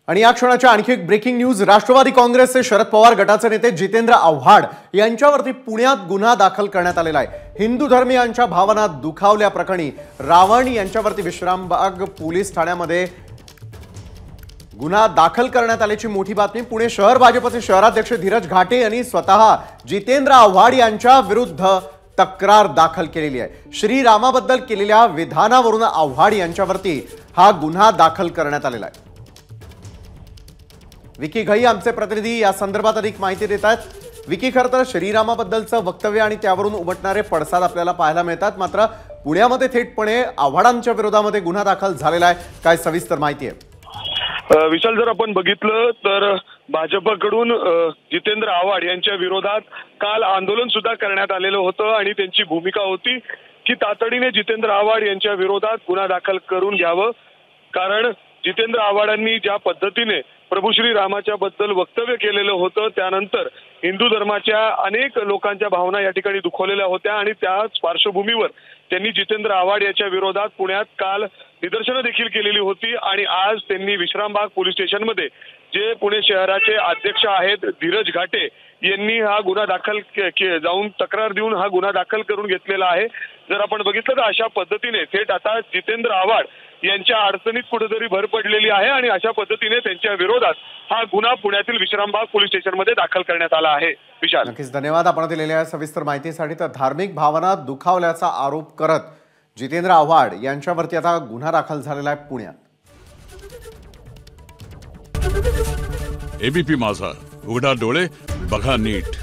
आणि या क्षणाच्या आणखी एक ब्रेकिंग न्यूज। राष्ट्रवादी काँग्रेसचे शरद पवार गटाचे नेते जितेंद्र आव्हाड यांच्यावरती पुण्यात गुन्हा दाखल करण्यात आलेला आहे। हिंदू धर्मीयांच्या भावना दुखावल्या प्रकरणी रावण यांच्यावरती विश्रामबाग पोलीस ठाण्यामध्ये गुन्हा दाखल करण्यात आल्याची मोठी बातमी। पुणे शहर भाजपचे शहराध्यक्ष धीरज घाटे यांनी स्वतः जितेंद्र आव्हाड यांच्या विरुद्ध तक्रार दाखल केलेली आहे। श्रीरामाबद्दल केलेल्या विधानावरून आव्हाड यांच्यावरती हा गुन्हा दाखल करण्यात आलेला आहे। विकी घई आमचे प्रतिनिधी या संदर्भात अधिक माहिती देत आहेत। विकी, खरं तर श्रीरामाबद्दलचं वक्तव्य आणि त्यावरून उमटणारे पडसाद आपल्याला पाहायला मिळतात, मात्र पुण्यामध्ये थेटपणे आव्हाडांच्या विरोधामध्ये गुन्हा दाखल झालेला आहे। काय सविस्तर माहिती आहे? विशाल, जर आपण बघितलं तर भाजपकडून जितेंद्र आव्हाड यांच्या विरोधात काल आंदोलन सुद्धा करण्यात आलेलं होतं आणि त्यांची भूमिका होती की तातडीने जितेंद्र आव्हाड यांच्या विरोधात गुन्हा दाखल करून घ्यावं, कारण जितेंद्र आव्हाडांनी ज्या पद्धतीने प्रभू श्री रामाच्या बद्दल वक्तव्य केलेलं होतं त्यानंतर हिंदू धर्माच्या अनेक लोकांच्या भावना या ठिकाणी दुखावलेल्या होत्या आणि त्याच पार्श्वभूमीवर त्यांनी जितेंद्र आव्हाड यांच्या विरोधात पुण्यात काल निदर्शनं देखील केलेली होती आणि आज त्यांनी विश्रामबाग पोलीस स्टेशनमध्ये जे पुणे शहराचे अध्यक्ष आहेत धीरज घाटे यांनी हा गुन्हा दाखल जाऊन तक्रार देऊन हा गुन्हा दाखल करून घेतलेला आहे। जर आपण बघितलं तर अशा पद्धतीने थेट आता जितेंद्र आव्हाड यांच्या अडचणीत कुठेतरी भर पडलेली आहे आणि अशा पद्धतीने त्यांच्या विरोधात हा गुन्हा पुण्यातील विश्रामबाग पोलीस स्टेशनमध्ये दाखल करण्यात आला आहे। विशाल, नक्कीच धन्यवाद आपण दिलेल्या सविस्तर माहितीसाठी। तर धार्मिक भावना दुखावल्याचा आरोप करत जितेंद्र आव्हाड यांच्यावरती आता गुन्हा दाखल झालेला आहे पुण्यात। एबीपी माझा, उघडा डोळे बघा नीट।